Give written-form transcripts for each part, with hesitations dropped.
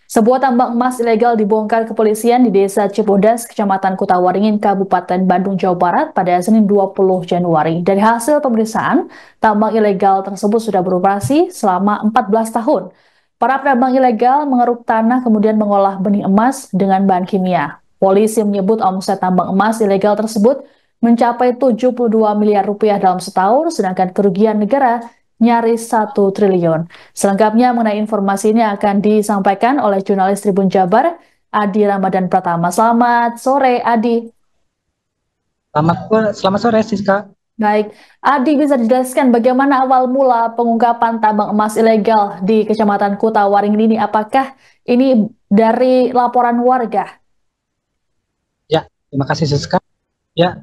Sebuah tambang emas ilegal dibongkar kepolisian di Desa Cibodas, Kecamatan Kutawaringin, Kabupaten Bandung, Jawa Barat pada Senin 20 Januari. Dari hasil pemeriksaan, tambang ilegal tersebut sudah beroperasi selama 14 tahun. Para penambang ilegal mengeruk tanah kemudian mengolah benih emas dengan bahan kimia. Polisi menyebut omset tambang emas ilegal tersebut mencapai 72 miliar rupiah dalam setahun, sedangkan kerugian negara nyaris 1 triliun. Selengkapnya mengenai informasi ini akan disampaikan oleh jurnalis Tribun Jabar, Adi Ramadan Pratama. Selamat sore, Adi. Selamat sore, Siska. Baik, Adi bisa dijelaskan bagaimana awal mula pengungkapan tambang emas ilegal di Kecamatan Kutawaringin ini? Apakah ini dari laporan warga? Ya, terima kasih, Siska. Ya,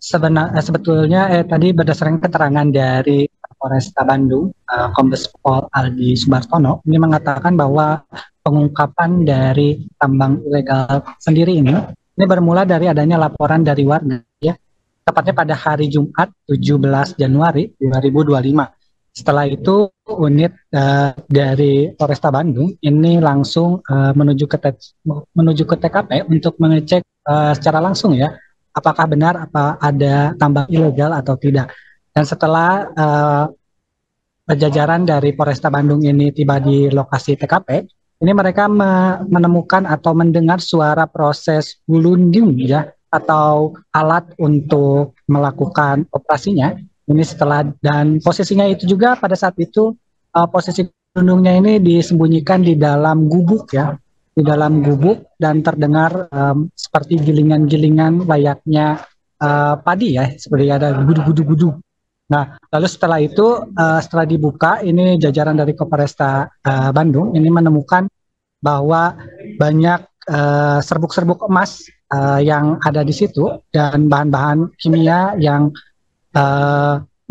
sebetulnya tadi berdasarkan keterangan dari Polresta Bandung, Kombes Pol Aldi Subartono, ini mengatakan bahwa pengungkapan dari tambang ilegal sendiri ini bermula dari adanya laporan dari warga, ya, tepatnya pada hari Jumat 17 Januari 2025. Setelah itu unit dari Polresta Bandung ini langsung menuju ke TKP untuk mengecek secara langsung, ya, apakah benar apa ada tambang ilegal atau tidak. Dan setelah jajaran dari Polresta Bandung ini tiba di lokasi TKP, ini mereka menemukan atau mendengar suara proses gulunding, ya, atau alat untuk melakukan operasinya. Ini setelah, dan posisinya itu juga pada saat itu posisi gulundungnya ini disembunyikan di dalam gubuk, ya, di dalam gubuk, dan terdengar seperti gilingan-gilingan layaknya padi, ya, seperti ada gudu-gudu-gudu. Nah, lalu setelah itu setelah dibuka, ini jajaran dari Polresta Bandung ini menemukan bahwa banyak serbuk-serbuk emas yang ada di situ dan bahan-bahan kimia yang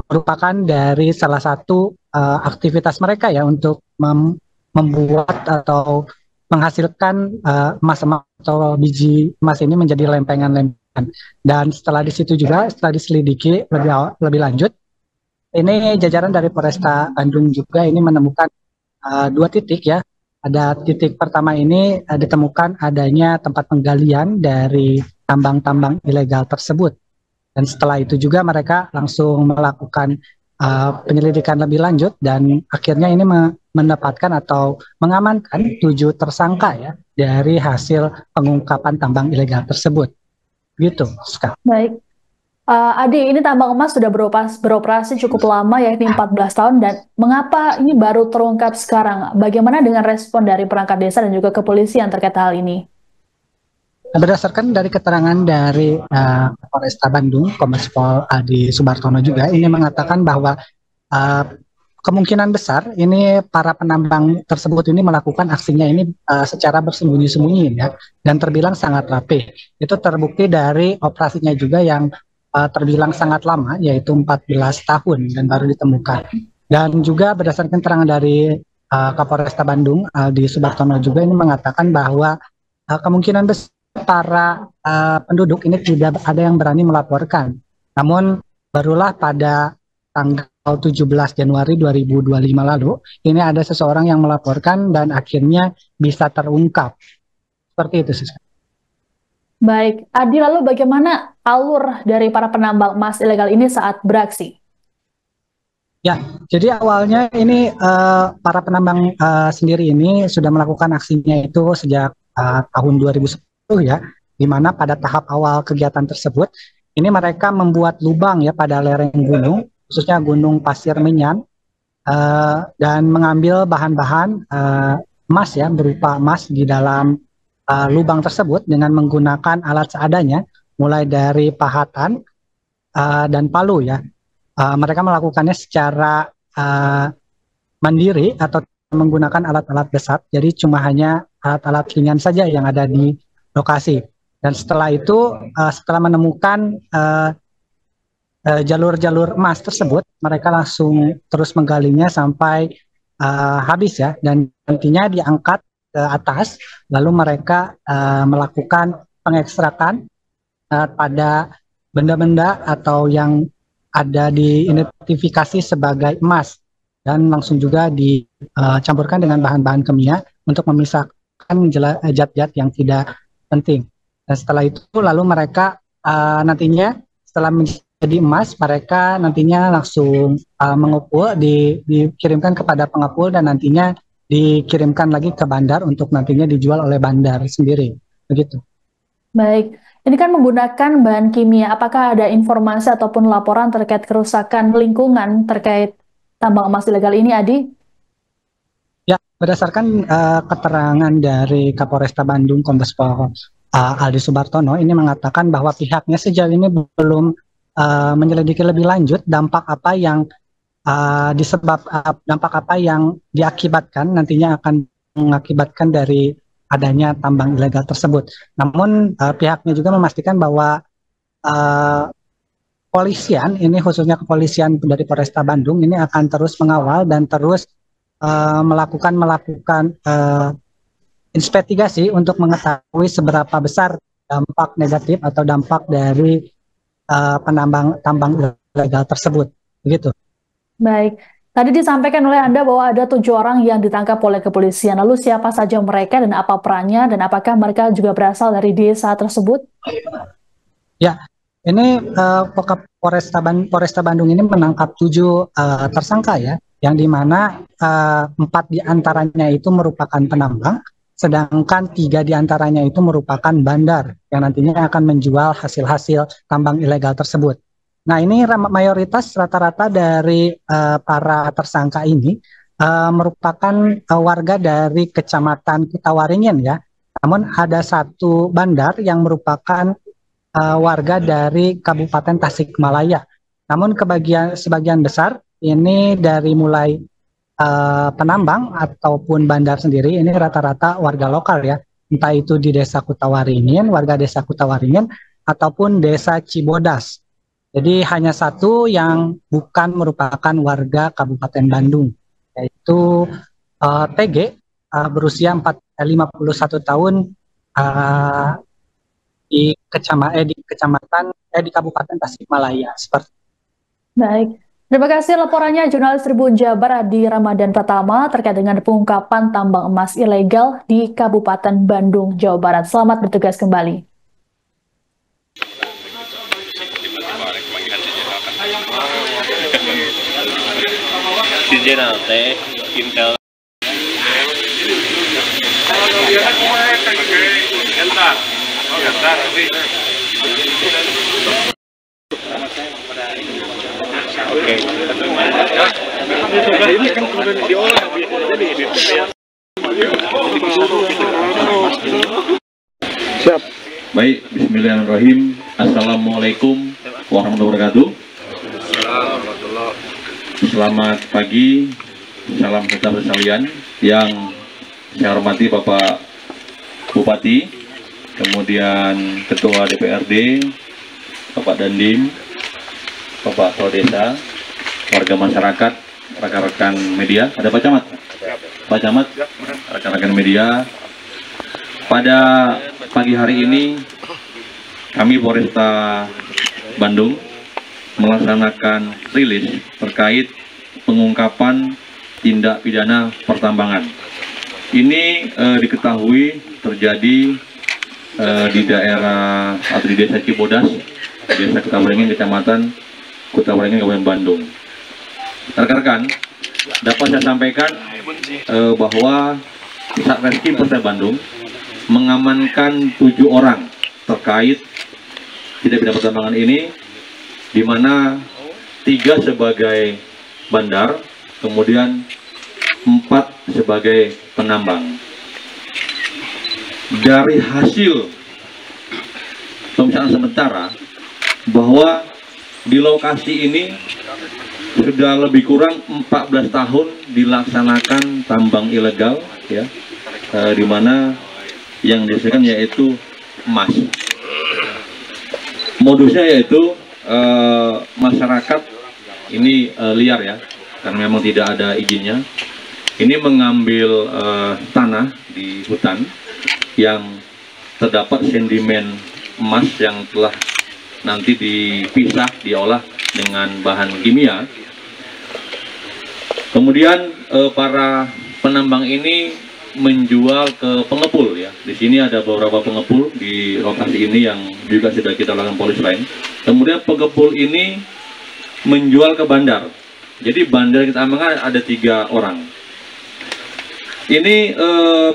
merupakan dari salah satu aktivitas mereka, ya, untuk membuat atau menghasilkan emas-emas atau biji emas ini menjadi lempengan-lempengan. Dan setelah di situ juga, setelah diselidiki lebih lanjut, ini jajaran dari Polresta Bandung juga ini menemukan dua titik, ya. Ada titik pertama ini ditemukan adanya tempat penggalian dari tambang-tambang ilegal tersebut. Dan setelah itu juga mereka langsung melakukan penyelidikan lebih lanjut dan akhirnya ini mendapatkan atau mengamankan 7 tersangka, ya, dari hasil pengungkapan tambang ilegal tersebut. Gitu, Ska. Baik. Adi, ini tambang emas sudah beroperasi cukup lama, yakni 14 tahun, dan mengapa ini baru terungkap sekarang? Bagaimana dengan respon dari perangkat desa dan juga kepolisian terkait hal ini? Berdasarkan dari keterangan dari Polresta Bandung, Kombes Pol Aldi Subartono juga ini mengatakan bahwa kemungkinan besar ini para penambang tersebut ini melakukan aksinya ini secara bersembunyi-sembunyi, ya, dan terbilang sangat rapi. Itu terbukti dari operasinya juga yang terbilang sangat lama, yaitu 14 tahun dan baru ditemukan. Dan juga berdasarkan keterangan dari Kapolresta Bandung Aldi Subartono juga ini mengatakan bahwa kemungkinan besar para penduduk ini tidak ada yang berani melaporkan. Namun barulah pada tanggal 17 Januari 2025 lalu, ini ada seseorang yang melaporkan dan akhirnya bisa terungkap. Seperti itu, Siska. Baik, Adi, lalu bagaimana alur dari para penambang emas ilegal ini saat beraksi? Ya, jadi awalnya ini para penambang sendiri ini sudah melakukan aksinya itu sejak tahun 2010, ya, di mana pada tahap awal kegiatan tersebut ini mereka membuat lubang, ya, pada lereng gunung, khususnya Gunung Pasir Menyan, dan mengambil bahan-bahan emas, ya, berupa emas di dalam lubang tersebut dengan menggunakan alat seadanya, mulai dari pahatan dan palu, ya. Mereka melakukannya secara mandiri atau menggunakan alat-alat besar, jadi cuma hanya alat-alat ringan saja yang ada di lokasi. Dan setelah itu, setelah menemukan jalur-jalur emas tersebut, mereka langsung terus menggalinya sampai habis, ya, dan nantinya diangkat ke atas, lalu mereka melakukan pengekstrakan pada benda-benda atau yang ada diidentifikasi sebagai emas, dan langsung juga dicampurkan dengan bahan-bahan kimia untuk memisahkan menghilangkan zat-zat yang tidak penting. Dan setelah itu lalu mereka nantinya setelah menjadi emas, mereka nantinya langsung mengepul, dikirimkan kepada pengepul dan nantinya dikirimkan lagi ke bandar untuk nantinya dijual oleh bandar sendiri. Begitu. Baik, ini kan menggunakan bahan kimia. Apakah ada informasi ataupun laporan terkait kerusakan lingkungan terkait tambang emas ilegal ini, Adi? Ya, berdasarkan keterangan dari Kapolresta Bandung, Kombes Pol Aldi Subartono, ini mengatakan bahwa pihaknya sejauh ini belum menyelidiki lebih lanjut dampak apa yang dampak apa yang diakibatkan nantinya akan mengakibatkan dari adanya tambang ilegal tersebut. Namun pihaknya juga memastikan bahwa polisian ini, khususnya kepolisian dari Polresta Bandung ini akan terus mengawal dan terus melakukan investigasi untuk mengetahui seberapa besar dampak negatif atau dampak dari tambang ilegal tersebut. Begitu. Baik, tadi disampaikan oleh Anda bahwa ada 7 orang yang ditangkap oleh kepolisian. Lalu siapa saja mereka dan apa perannya dan apakah mereka juga berasal dari desa tersebut? Ya, ini Polresta Bandung ini menangkap 7 tersangka ya, yang dimana 4 diantaranya itu merupakan penambang, sedangkan 3 diantaranya itu merupakan bandar yang nantinya akan menjual hasil-hasil tambang ilegal tersebut. Nah, ini mayoritas rata-rata dari para tersangka ini merupakan warga dari Kecamatan Kutawaringin ya. Namun ada 1 bandar yang merupakan warga dari Kabupaten Tasikmalaya. Namun sebagian besar ini dari mulai penambang ataupun bandar sendiri ini rata-rata warga lokal ya. Entah itu di Desa Kutawaringin, warga Desa Kutawaringin ataupun Desa Cibodas. Jadi hanya 1 yang bukan merupakan warga Kabupaten Bandung, yaitu TG berusia 51 tahun di Kabupaten Tasikmalaya. Seperti. Baik, terima kasih laporannya jurnalis Tribun Jabar Adi Ramadan Pratama terkait dengan pengungkapan tambang emas ilegal di Kabupaten Bandung, Jawa Barat. Selamat bertugas kembali. General teh Intel ini kan kemudian diolah siap. Baik, bismillahirrahmanirrahim. Assalamualaikum warahmatullahi wabarakatuh. Selamat pagi, salam sejahtera sekalian. Yang saya hormati Bapak Bupati, kemudian Ketua DPRD, Bapak Dandim, Bapak Kepala Desa, warga masyarakat, rekan-rekan media. Ada Pak Camat? Pak Camat, rekan-rekan media. Pada pagi hari ini, kami Polresta Bandung melaksanakan rilis terkait pengungkapan tindak pidana pertambangan. Ini diketahui terjadi di daerah atau di Desa Cibodas, Desa Kutawaringin, Kecamatan Kutawaringin, Kabupaten Bandung. Rekan-rekan, dapat saya sampaikan bahwa Satreskrim Polresta Bandung mengamankan 7 orang terkait tindak pidana pertambangan ini, di mana 3 sebagai bandar, kemudian 4 sebagai penambang. Dari hasil pemeriksaan sementara bahwa di lokasi ini sudah lebih kurang 14 tahun dilaksanakan tambang ilegal ya, di mana yang dihasilkan yaitu emas. Modusnya yaitu masyarakat ini liar ya, karena memang tidak ada izinnya. Ini mengambil tanah di hutan yang terdapat sedimen emas yang telah nanti dipisah, diolah dengan bahan kimia. Kemudian para penambang ini menjual ke pengepul ya. Di sini ada beberapa pengepul di lokasi ini yang juga sudah kita lakukan polis lain. Kemudian pengepul ini menjual ke bandar. Jadi bandar kita amankan ada 3 orang. Ini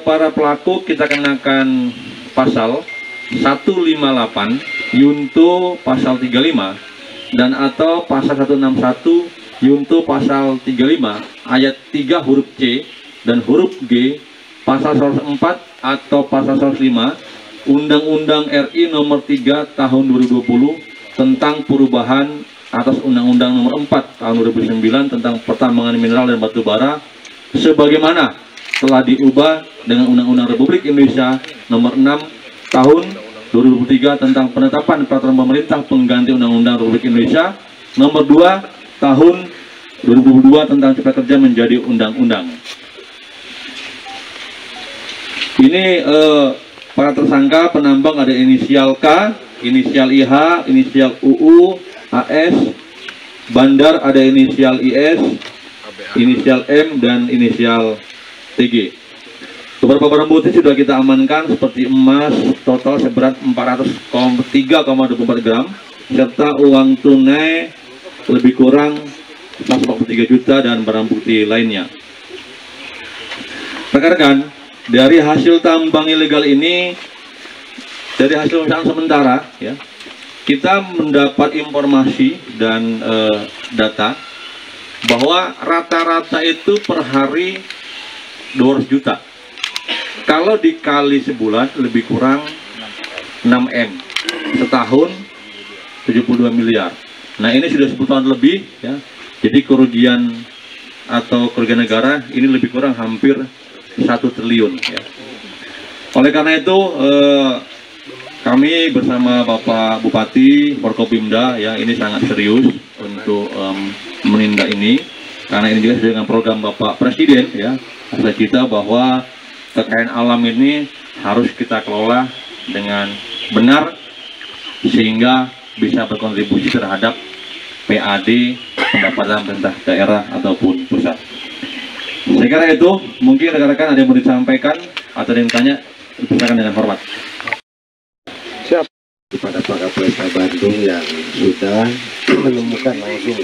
para pelaku kita kenakan pasal 158 Yunto pasal 35 dan atau pasal 161 Yunto pasal 35 ayat 3 huruf C dan huruf G, pasal 104 atau pasal 105 Undang-Undang RI nomor 3 tahun 2020 tentang perubahan atas Undang-Undang nomor 4 tahun 2009 tentang pertambangan mineral dan batu bara sebagaimana telah diubah dengan Undang-Undang Republik Indonesia nomor 6 tahun 2003 tentang penetapan peraturan pemerintah pengganti Undang-Undang Republik Indonesia nomor 2 tahun 2022 tentang Cipta Kerja menjadi undang-undang. Ini para tersangka penambang ada inisial K, inisial IH, inisial UU, AS, bandar ada inisial IS, inisial M, dan inisial TG. Beberapa barang bukti sudah kita amankan seperti emas total seberat 403,24 gram, serta uang tunai lebih kurang 143 juta dan barang bukti lainnya. Rekan-rekan, dari hasil tambang ilegal ini, dari hasil pemeriksaan sementara, ya, kita mendapat informasi dan data bahwa rata-rata itu per hari 200 juta. Kalau dikali sebulan lebih kurang 6M, setahun 72 miliar. Nah ini sudah 10 tahun lebih, ya. Jadi kerugian atau kerugian negara ini lebih kurang hampir 1 triliun. Ya. Oleh karena itu kami bersama Bapak Bupati Forkopimda ya ini sangat serius untuk menindak ini karena ini juga sesuai dengan program Bapak Presiden ya. Adalah kita bahwa kekayaan alam ini harus kita kelola dengan benar sehingga bisa berkontribusi terhadap PAD pendapatan pemerintah daerah ataupun pusat. Saya kira itu mungkin rekan-rekan ada yang mau disampaikan atau ada yang tanya, silakan dengan hormat. Siap. Kepada Pak Kapolresta Bandung yang sudah menemukan langsung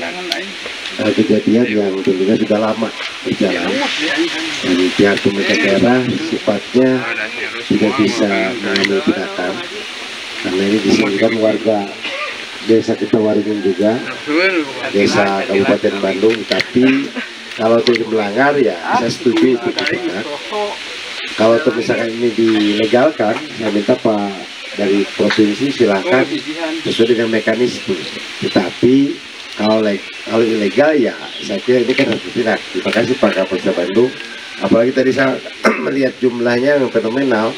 kejadian yang tentunya sudah lama berjalan dan pihak pemerintah daerah sifatnya tidak bisa mengambil tindakan karena ini disebutkan warga Desa Kitawaringin juga, Desa Kabupaten Bandung, tapi kalau tidak melanggar ya saya setuju itu benar. Kalau misalkan ini dilegalkan, saya minta Pak dari provinsi silahkan sesuai dengan mekanisme. Tetapi kalau ilegal ya saya kira ini kan harus ditindak. Terima kasih Pak Kapolres Bandung. Apalagi tadi saya melihat jumlahnya yang fenomenal,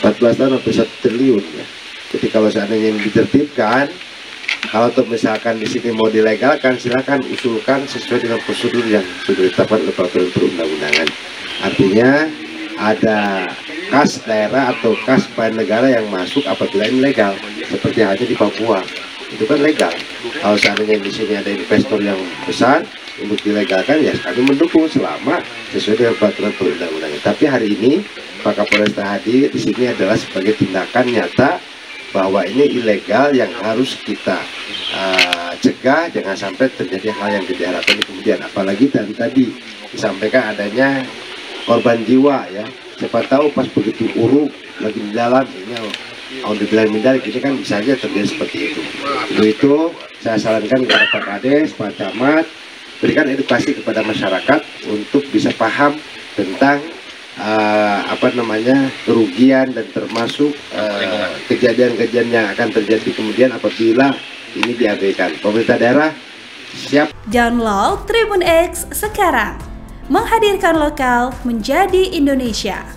14 tahun sampai 1 triliun ya. Jadi kalau seandainya yang ditertibkan, kalau misalkan di sini mau dilegalkan, silakan usulkan sesuai dengan prosedur yang sudah ditetapkan oleh peraturan perundang-undangan. Artinya ada kas daerah atau kas bahan negara yang masuk apabila ini legal, seperti halnya di Papua itu kan legal. Kalau seandainya di sini ada investor yang besar untuk dilegalkan, ya kami mendukung selama sesuai dengan peraturan perundang-undangan. Tapi hari ini Pak Kapolresta hadir di sini adalah sebagai tindakan nyata bahwa ini ilegal yang harus kita cegah, jangan sampai terjadi hal yang tidak diharapkan kemudian. Apalagi tadi disampaikan adanya korban jiwa ya, siapa tahu pas begitu uruk lagi di dalam ini dibilang mindar, ini kan bisa saja terjadi seperti itu. Itu saya sarankan kepada Pak Kades, Pak Camat, berikan edukasi kepada masyarakat untuk bisa paham tentang kerugian dan termasuk kejadian-kejadian yang akan terjadi kemudian apabila ini diabaikan. Pemerintah daerah siap. Download Tribun X sekarang, menghadirkan lokal menjadi Indonesia.